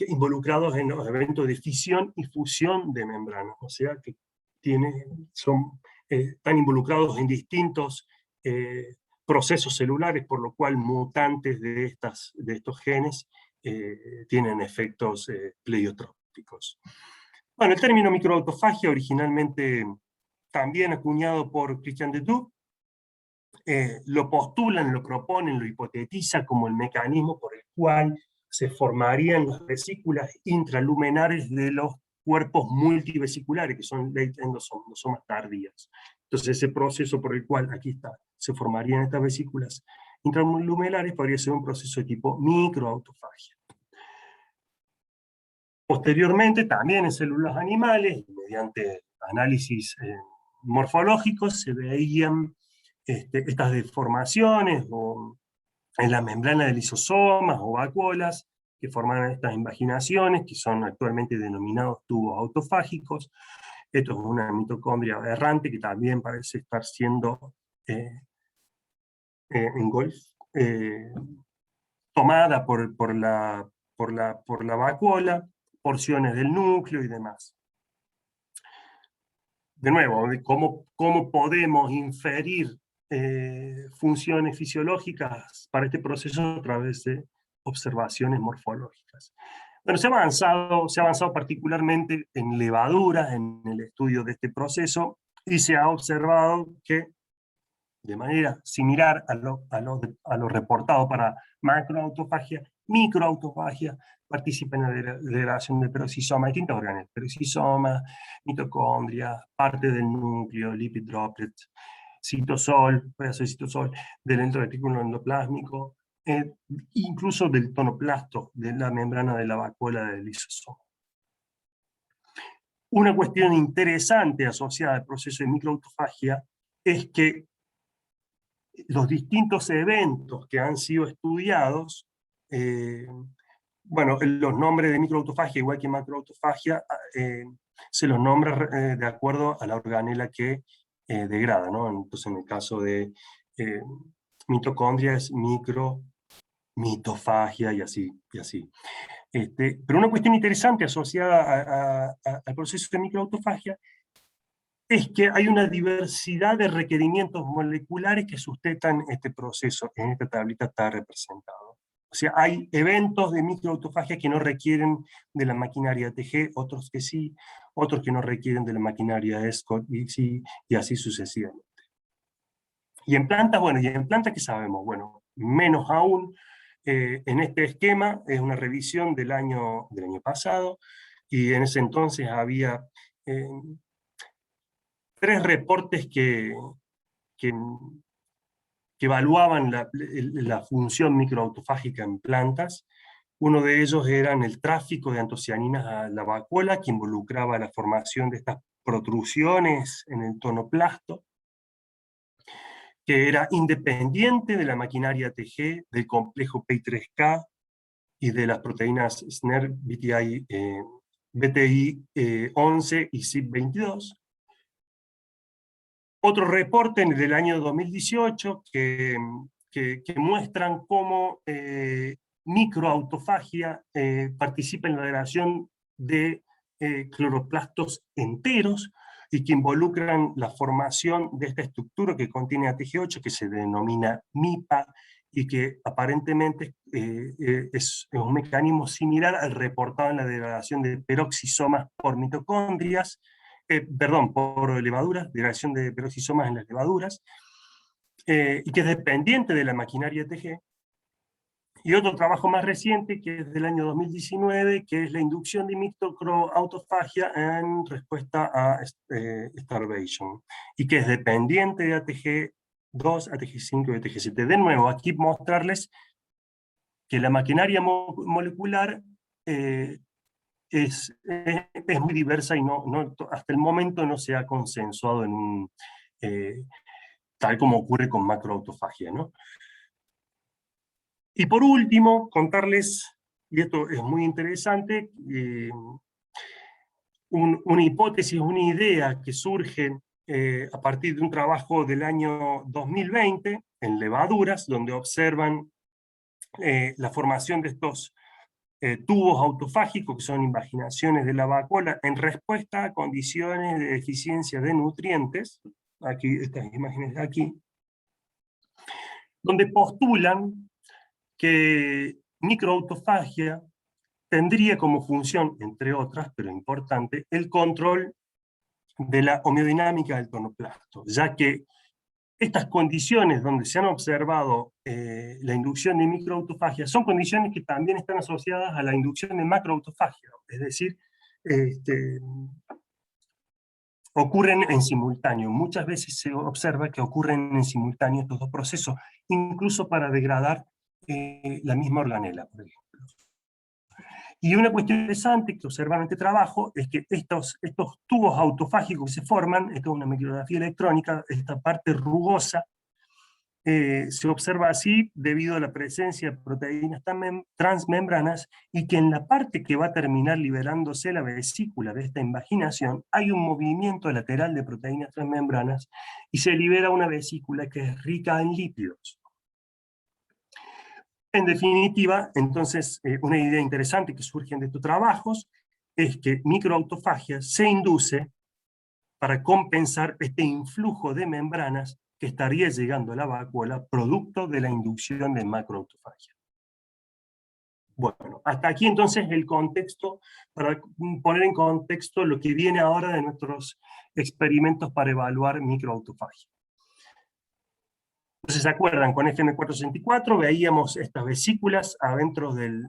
involucrados en los eventos de fisión y fusión de membranas, o sea que están involucrados en distintos procesos celulares, por lo cual mutantes de estos genes tienen efectos pleiotrópicos. Bueno, el término microautofagia, originalmente también acuñado por Christian de Duve, lo postulan, lo proponen, lo hipotetiza como el mecanismo por el cual se formarían las vesículas intralumenares de los cuerpos multivesiculares, que son late endosomas tardías. Entonces ese proceso por el cual, aquí está, se formarían estas vesículas intralumenares podría ser un proceso de tipo microautofagia. Posteriormente, también en células animales, mediante análisis morfológicos, se veían estas deformaciones en la membrana de lisosomas o vacuolas que forman estas invaginaciones, que son actualmente denominados tubos autofágicos. Esto es una mitocondria errante que también parece estar siendo tomada por la vacuola, porciones del núcleo y demás. De nuevo, ¿cómo podemos inferir funciones fisiológicas para este proceso a través de observaciones morfológicas? Bueno, se ha avanzado particularmente en levaduras, en el estudio de este proceso, y se ha observado que de manera similar a lo reportado para macroautofagia, microautofagia participa en la degradación de peroxisoma, distintos órganos, peroxisoma, mitocondria, parte del núcleo, lipid droplets, citosol, pedazo de citosol, del endoretículo endoplásmico, incluso del tonoplasto, de la membrana de la vacuola del lisosoma. Una cuestión interesante asociada al proceso de microautofagia es que los distintos eventos que han sido estudiados bueno, los nombres de microautofagia, igual que macroautofagia, se los nombra de acuerdo a la organela que degrada, ¿no? Entonces, en el caso de mitocondria es mitofagia y así, y así. Pero una cuestión interesante asociada al proceso de microautofagia es que hay una diversidad de requerimientos moleculares que sustentan este proceso. En esta tablita está representado. O sea, hay eventos de microautofagia que no requieren de la maquinaria TG, otros que sí, otros que no requieren de la maquinaria ESCOT, y sí, y así sucesivamente. Y en plantas, bueno, ¿y en plantas qué sabemos? Bueno, menos aún. En este esquema es una revisión del año pasado, y en ese entonces había 3 reportes que evaluaban la función microautofágica en plantas. Uno de ellos era el tráfico de antocianinas a la vacuola, que involucraba la formación de estas protrusiones en el tonoplasto, que era independiente de la maquinaria TG, del complejo PI3K y de las proteínas SNER, BTI 11 y CYP22. Otro reporte del año 2018 que muestran cómo microautofagia participa en la degradación de cloroplastos enteros y que involucran la formación de esta estructura que contiene ATG8, que se denomina MIPA, y que aparentemente es un mecanismo similar al reportado en la degradación de peroxisomas por mitocondrias, por levaduras, degradación de peroxisomas en las levaduras, y que es dependiente de la maquinaria TG. Y otro trabajo más reciente, que es del año 2019, que es la inducción de microautofagia en respuesta a starvation, y que es dependiente de ATG2, ATG5 y ATG7. De nuevo, aquí mostrarles que la maquinaria molecular es muy diversa y hasta el momento no se ha consensuado en tal como ocurre con macroautofagia, ¿no? Y por último, contarles, y esto es muy interesante, una hipótesis, una idea que surge a partir de un trabajo del año 2020 en levaduras, donde observan la formación de estos tubos autofágicos, que son invaginaciones de la vacuola, en respuesta a condiciones de deficiencia de nutrientes, aquí, estas imágenes de aquí, donde postulan que microautofagia tendría como función, entre otras, pero importante, el control de la homeodinámica del tonoplasto, ya que estas condiciones donde se han observado la inducción de microautofagia son condiciones que también están asociadas a la inducción de macroautofagia, es decir, ocurren en simultáneo. Muchas veces se observa que ocurren en simultáneo estos dos procesos, incluso para degradar la misma organela, por ejemplo. Y una cuestión interesante que observan en este trabajo es que estos tubos autofágicos que se forman, esto es una micrografía electrónica, esta parte rugosa, se observa así debido a la presencia de proteínas transmembranas, y que en la parte que va a terminar liberándose la vesícula de esta invaginación hay un movimiento lateral de proteínas transmembranas y se libera una vesícula que es rica en lípidos. En definitiva, entonces, una idea interesante que surge de estos trabajos es que microautofagia se induce para compensar este influjo de membranas que estaría llegando a la vacuola producto de la inducción de macroautofagia. Bueno, hasta aquí entonces el contexto, para poner en contexto lo que viene ahora de nuestros experimentos para evaluar microautofagia. Entonces, ¿se acuerdan? Con FM464 veíamos estas vesículas adentro del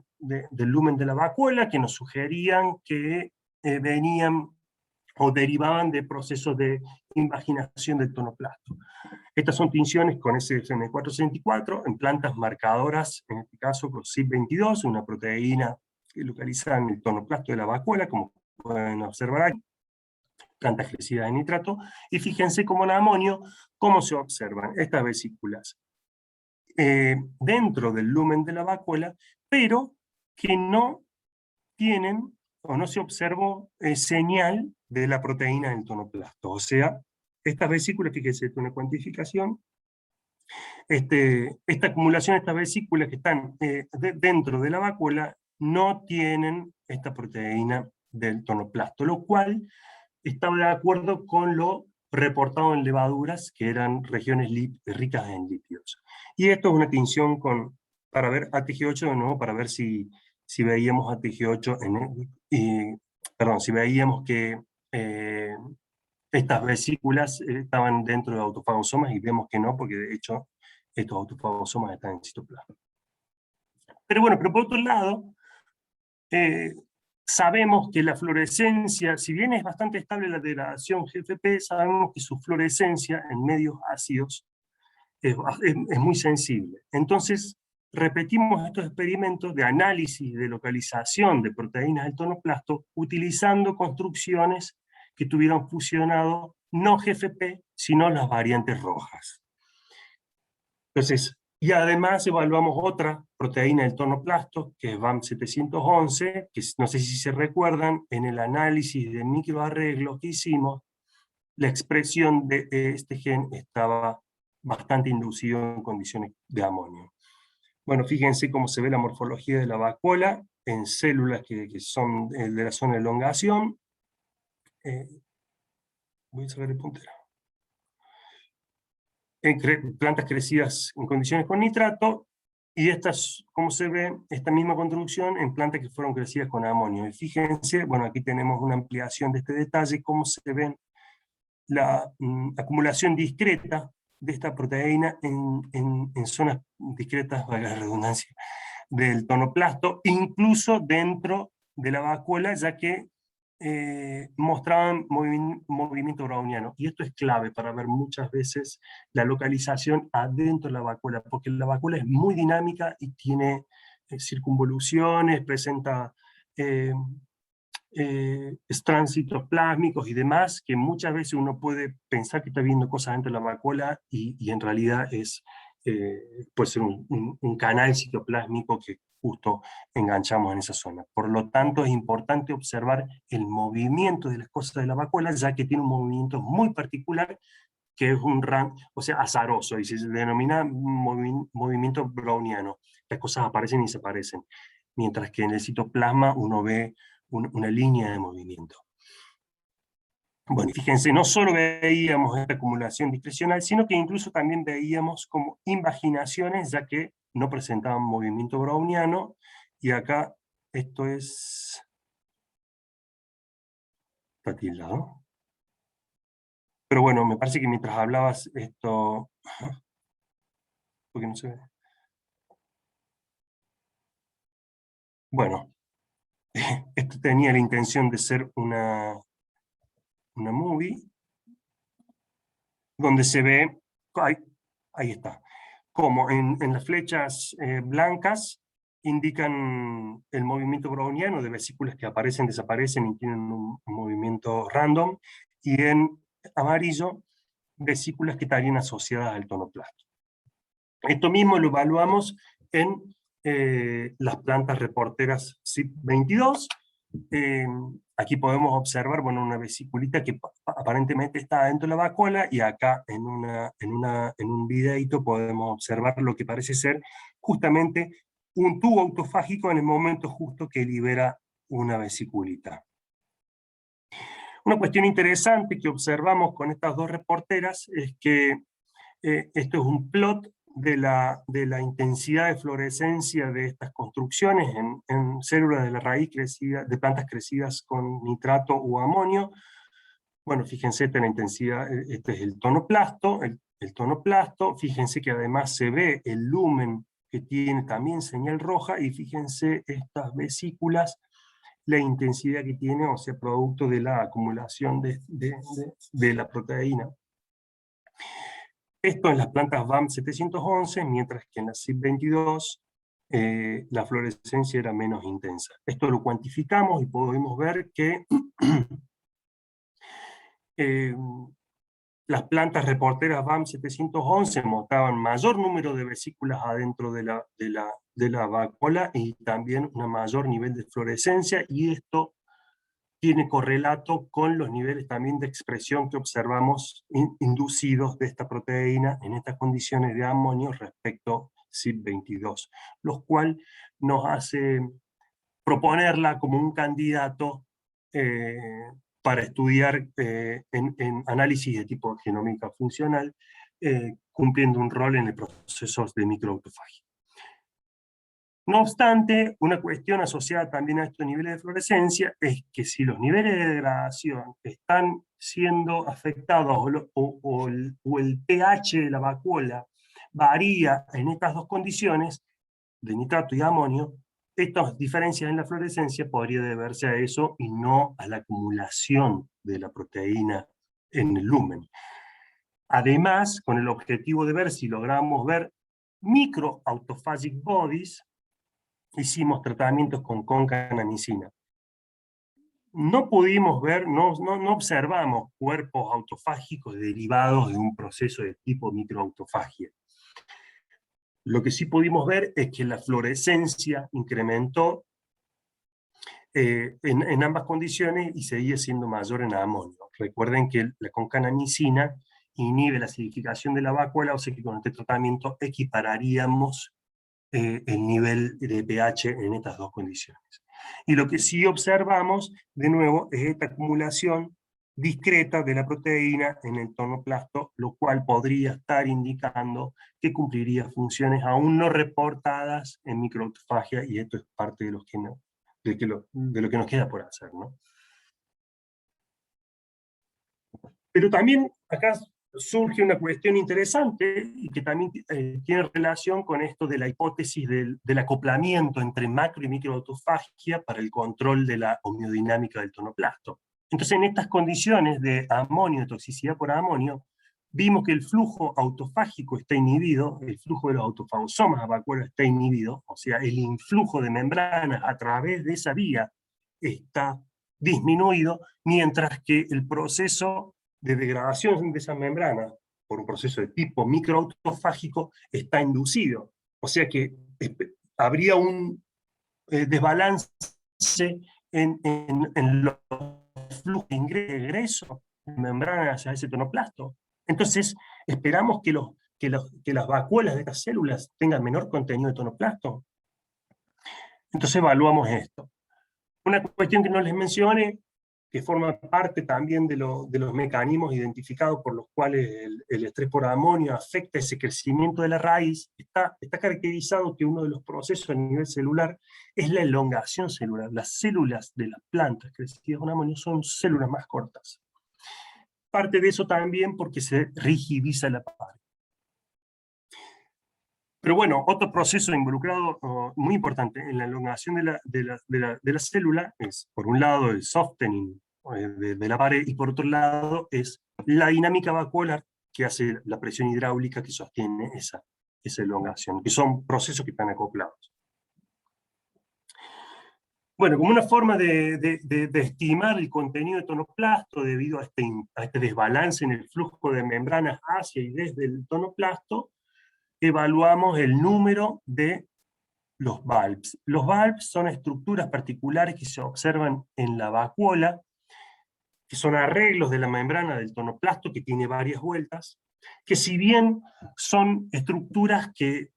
lumen de la vacuola que nos sugerían que venían o derivaban de procesos de invaginación del tonoplasto. Estas son tinciones con SFM464 en plantas marcadoras, en este caso con CYP22, una proteína localizada en el tonoplasto de la vacuola, como pueden observar aquí, plantas crecidas de nitrato, y fíjense cómo en amonio, cómo se observan estas vesículas dentro del lumen de la vacuola, pero que no tienen o no se observó señal de la proteína del tonoplasto. O sea, estas vesículas, fíjense, esto es una cuantificación, esta acumulación, estas vesículas que están dentro de la vacuola no tienen esta proteína del tonoplasto, lo cual estaba de acuerdo con lo reportado en levaduras, que eran regiones ricas en lípidos. Y esto es una tinción para ver ATG8 de nuevo, para ver si veíamos ATG8, perdón, si veíamos que estas vesículas estaban dentro de autofagosomas, y vemos que no, porque de hecho estos autofagosomas están en citoplasma. Pero bueno, pero por otro lado, sabemos que la fluorescencia, si bien es bastante estable la degradación GFP, sabemos que su fluorescencia en medios ácidos es muy sensible. Entonces, repetimos estos experimentos de análisis de localización de proteínas del tonoplasto utilizando construcciones que tuvieron fusionado no GFP, sino las variantes rojas. Entonces, y además evaluamos otra proteína del tonoplasto, que es BAM711, que no sé si se recuerdan, en el análisis de microarreglos que hicimos, la expresión de este gen estaba bastante inducido en condiciones de amonio. Bueno, fíjense cómo se ve la morfología de la vacuola en células que son de la zona de elongación. Voy a sacar el puntero. En plantas crecidas en condiciones con nitrato, y estas, como se ve, esta misma construcción en plantas que fueron crecidas con amonio. Y fíjense, bueno, aquí tenemos una ampliación de este detalle, cómo se ve la acumulación discreta de esta proteína en zonas discretas, valga la redundancia, del tonoplasto, incluso dentro de la vacuola, ya que mostraban movimiento browniano. Y esto es clave para ver muchas veces la localización adentro de la vacuola, porque la vacuola es muy dinámica y tiene circunvoluciones, presenta strands citoplásmicos y demás, que muchas veces uno puede pensar que está viendo cosas dentro de la vacuola y en realidad puede ser un canal citoplásmico que justo enganchamos en esa zona. Por lo tanto, es importante observar el movimiento de las cosas de la vacuola, ya que tiene un movimiento muy particular, que es un o sea, azaroso, y se denomina movimiento browniano. Las cosas aparecen y desaparecen, mientras que en el citoplasma uno ve una línea de movimiento. Bueno, y fíjense, no solo veíamos esta acumulación discrecional, sino que incluso también veíamos como invaginaciones, ya que no presentaban movimiento browniano, y acá esto está tildado. Pero bueno, me parece que mientras hablabas esto... ¿Por qué no se ve? Bueno, esto tenía la intención de ser una movie, donde se ve, ahí está, como en las flechas blancas indican el movimiento browniano de vesículas que aparecen, desaparecen y tienen un movimiento random, y en amarillo vesículas que estarían asociadas al tonoplasto. Esto mismo lo evaluamos en las plantas reporteras CYP22. Aquí podemos observar, bueno, una vesiculita que aparentemente está dentro de la vacuola, y acá en un videito podemos observar lo que parece ser justamente un tubo autofágico en el momento justo que libera una vesiculita. Una cuestión interesante que observamos con estas dos reporteras es que esto es un plot de la intensidad de fluorescencia de estas construcciones en células de la raíz de plantas crecidas con nitrato o amonio. Bueno, fíjense, esta es la intensidad, este es el tonoplasto, el tonoplasto, fíjense que además se ve el lumen que tiene también señal roja, y fíjense estas vesículas, la intensidad que tiene, o sea, producto de la acumulación de la proteína. Esto en las plantas BAM711, mientras que en la CYP22 la fluorescencia era menos intensa. Esto lo cuantificamos y podemos ver que las plantas reporteras BAM 711 mostraban mayor número de vesículas adentro de la vacuola y también un mayor nivel de fluorescencia, y esto tiene correlato con los niveles también de expresión que observamos inducidos de esta proteína en estas condiciones de amonio respecto CYP22, lo cual nos hace proponerla como un candidato para estudiar en análisis de tipo genómica funcional, cumpliendo un rol en el proceso de microautofagia. No obstante, una cuestión asociada también a estos niveles de fluorescencia es que si los niveles de degradación están siendo afectados o el pH de la vacuola varía en estas dos condiciones, de nitrato y amonio, estas diferencias en la fluorescencia podría deberse a eso y no a la acumulación de la proteína en el lumen. Además, con el objetivo de ver si logramos ver microautophagic bodies, hicimos tratamientos con concanamicina. No pudimos ver, no observamos cuerpos autofágicos derivados de un proceso de tipo microautofagia. Lo que sí pudimos ver es que la fluorescencia incrementó en ambas condiciones y seguía siendo mayor en amonio. Recuerden que la concanamicina inhibe la acidificación de la vacuola, o sea que con este tratamiento equipararíamos el nivel de pH en estas dos condiciones. Y lo que sí observamos, de nuevo, es esta acumulación discreta de la proteína en el tonoplasto, lo cual podría estar indicando que cumpliría funciones aún no reportadas en microautofagia, y esto es parte de lo que nos queda por hacer, ¿no? Pero también acá surge una cuestión interesante y que también tiene relación con esto de la hipótesis del acoplamiento entre macro y microautofagia para el control de la homeodinámica del tonoplasto. Entonces, en estas condiciones de amonio, de toxicidad por amonio, vimos que el flujo autofágico está inhibido, el flujo de los autofagosomas a vacuola está inhibido, o sea, el influjo de membranas a través de esa vía está disminuido, mientras que el proceso de degradación de esas membranas por un proceso de tipo microautofágico está inducido. O sea que habría un desbalance en los flujos de ingreso de membranas hacia ese tonoplasto. Entonces, esperamos que las vacuolas de estas células tengan menor contenido de tonoplasto. Entonces evaluamos esto. Una cuestión que no les mencioné, que forma parte también de los mecanismos identificados por los cuales el estrés por amonio afecta ese crecimiento de la raíz, está caracterizado que uno de los procesos a nivel celular es la elongación celular. Las células de las plantas crecidas con amonio son células más cortas. Parte de eso también porque se rigidiza la pared. Pero bueno, otro proceso involucrado muy importante en la elongación de la célula es, por un lado, el softening de la pared, y por otro lado es la dinámica vacuolar que hace la presión hidráulica que sostiene esa elongación, que son procesos que están acoplados. Bueno, como una forma de estimar el contenido de tonoplasto debido a este desbalance en el flujo de membranas hacia y desde el tonoplasto, evaluamos el número de los valves. Los valves son estructuras particulares que se observan en la vacuola, que son arreglos de la membrana del tonoplasto que tiene varias vueltas, que si bien son estructuras que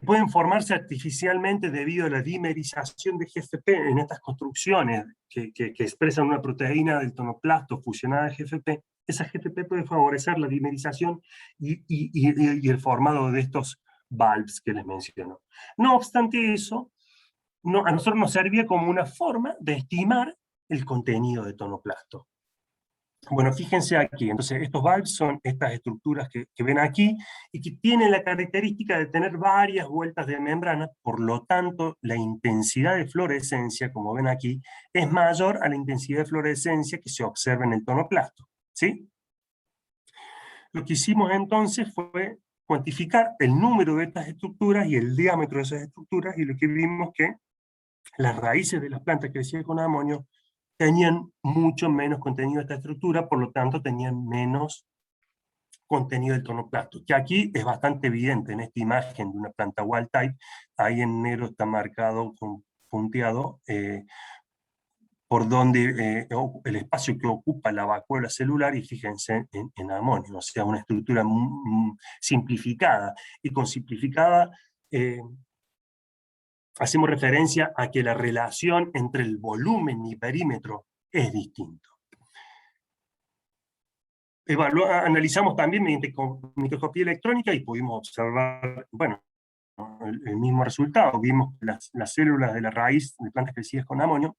pueden formarse artificialmente debido a la dimerización de GFP en estas construcciones que expresan una proteína del tonoplasto fusionada a GFP, esa GFP puede favorecer la dimerización y el formado de estos valves que les menciono. No obstante eso, a nosotros nos servía como una forma de estimar el contenido de tonoplasto. Bueno, fíjense aquí, entonces estos valves son estas estructuras que ven aquí y que tienen la característica de tener varias vueltas de membrana, por lo tanto la intensidad de fluorescencia, como ven aquí, es mayor a la intensidad de fluorescencia que se observa en el tonoplasto, ¿sí? Lo que hicimos entonces fue cuantificar el número de estas estructuras y el diámetro de esas estructuras, y lo que vimos que las raíces de las plantas crecidas con amonio tenían mucho menos contenido de esta estructura, por lo tanto tenían menos contenido del tonoplasto, que aquí es bastante evidente en esta imagen de una planta wild type. Ahí en negro está marcado con punteado por donde el espacio que ocupa la vacuola celular, y fíjense en amonio, o sea, una estructura simplificada, y con simplificada hacemos referencia a que la relación entre el volumen y perímetro es distinto. Analizamos también mediante microscopía electrónica y pudimos observar, bueno, el mismo resultado. Vimos las células de la raíz de plantas crecidas con amonio,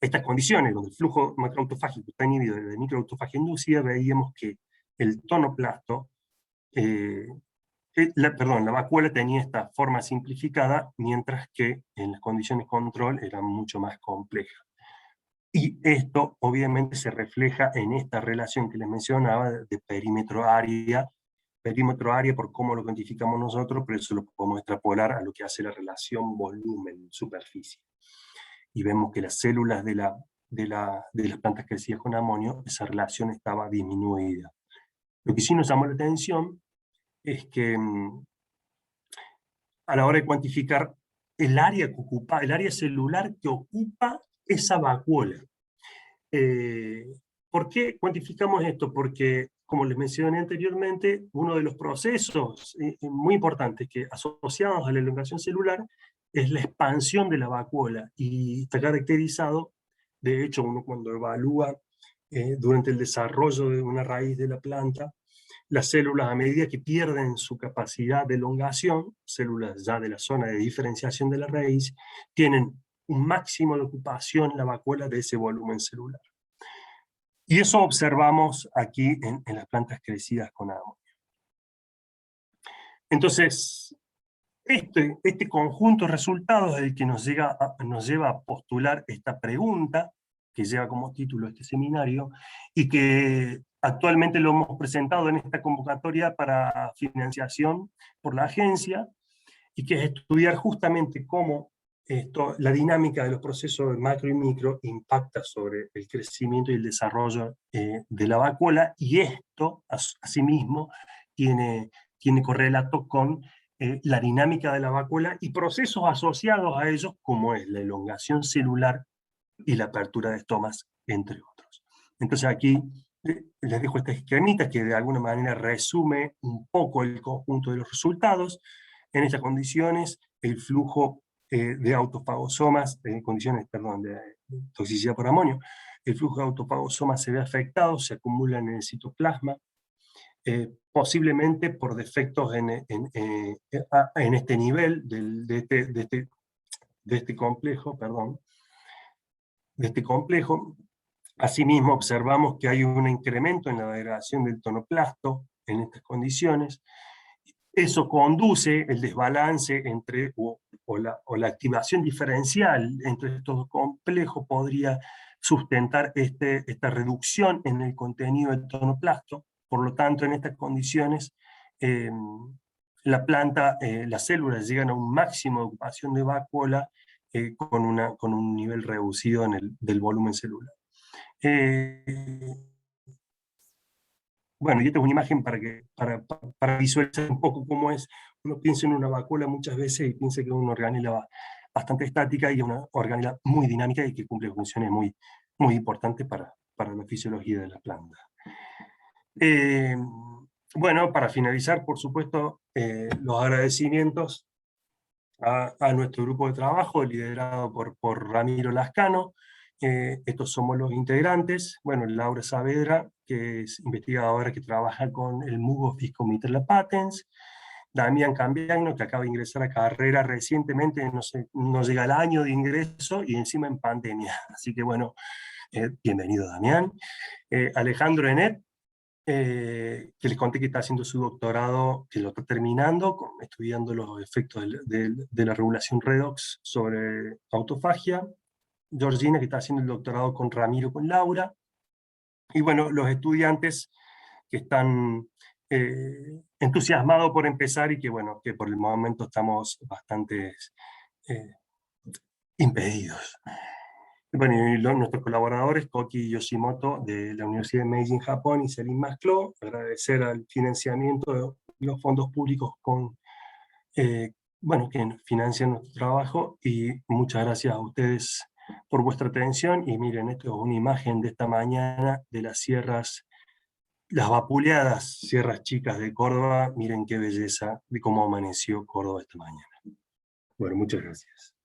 estas condiciones donde el flujo macroautofágico está inhibido de microautofagia inducida, veíamos que el tonoplasto, la vacuola tenía esta forma simplificada, mientras que en las condiciones control era mucho más compleja. Y esto obviamente se refleja en esta relación que les mencionaba de perímetro-área por cómo lo cuantificamos nosotros, pero eso lo podemos extrapolar a lo que hace la relación volumen-superficie. Y vemos que las células de las plantas crecidas con amonio, esa relación estaba disminuida. Lo que sí nos llamó la atención es que a la hora de cuantificar el área que ocupa, el área celular que ocupa esa vacuola. ¿Por qué cuantificamos esto? Porque, como les mencioné anteriormente, uno de los procesos muy importantes que asociados a la elongación celular es la expansión de la vacuola, y está caracterizado, de hecho, uno cuando evalúa durante el desarrollo de una raíz de la planta, las células a medida que pierden su capacidad de elongación, células ya de la zona de diferenciación de la raíz, tienen un máximo de ocupación la vacuola de ese volumen celular. Y eso observamos aquí en las plantas crecidas con amonio. Entonces, este conjunto de resultados es el que nos lleva a postular esta pregunta, que lleva como título este seminario, y que actualmente lo hemos presentado en esta convocatoria para financiación por la agencia, y que es estudiar justamente cómo la dinámica de los procesos macro y micro impacta sobre el crecimiento y el desarrollo de la vacuola, y esto, asimismo, tiene correlato con la dinámica de la vacuola y procesos asociados a ellos, como es la elongación celular y la apertura de estomas, entre otros. Entonces aquí les dejo esta esquemita que de alguna manera resume un poco el conjunto de los resultados. En estas condiciones, el flujo de autofagosomas, condiciones, perdón, de toxicidad por amonio, el flujo de autofagosomas se ve afectado, se acumulan en el citoplasma, posiblemente por defectos en este nivel de este complejo, perdón, de este complejo. Asimismo, observamos que hay un incremento en la degradación del tonoplasto en estas condiciones. Eso conduce el desbalance entre, o la activación diferencial entre estos dos complejos podría sustentar esta reducción en el contenido del tonoplasto. Por lo tanto, en estas condiciones, la planta, las células llegan a un máximo de ocupación de vacuola con un nivel reducido del volumen celular. Bueno, y esta es una imagen para visualizar un poco cómo es. Uno piensa en una vacuola muchas veces y piensa que es una organela bastante estática, y es una organela muy dinámica y que cumple funciones muy, muy importantes para la fisiología de la planta. Bueno, para finalizar, por supuesto, los agradecimientos a nuestro grupo de trabajo liderado por Ramiro Lascano. Estos somos los integrantes. Bueno, Laura Saavedra, que es investigadora que trabaja con el MUGO Fiscomitella Patents. Damián Cambiagno, que acaba de ingresar a carrera recientemente, no llega al año de ingreso y encima en pandemia. Así que bueno, bienvenido Damián. Alejandro Enet, que les conté que está haciendo su doctorado, que lo está terminando, estudiando los efectos de la regulación redox sobre autofagia. Georgina, que está haciendo el doctorado con Ramiro, con Laura. Y bueno, los estudiantes que están entusiasmados por empezar, y que bueno, que por el momento estamos bastante impedidos. Bueno, y nuestros colaboradores, Koki Yoshimoto de la Universidad de Meiji en Japón y Selim Masclo, agradecer al financiamiento de los fondos públicos eh, que financian nuestro trabajo, y muchas gracias a ustedes por vuestra atención. Y miren, esto es una imagen de esta mañana de las sierras, las vapuleadas sierras chicas de Córdoba. Miren qué belleza de cómo amaneció Córdoba esta mañana. Bueno, muchas gracias.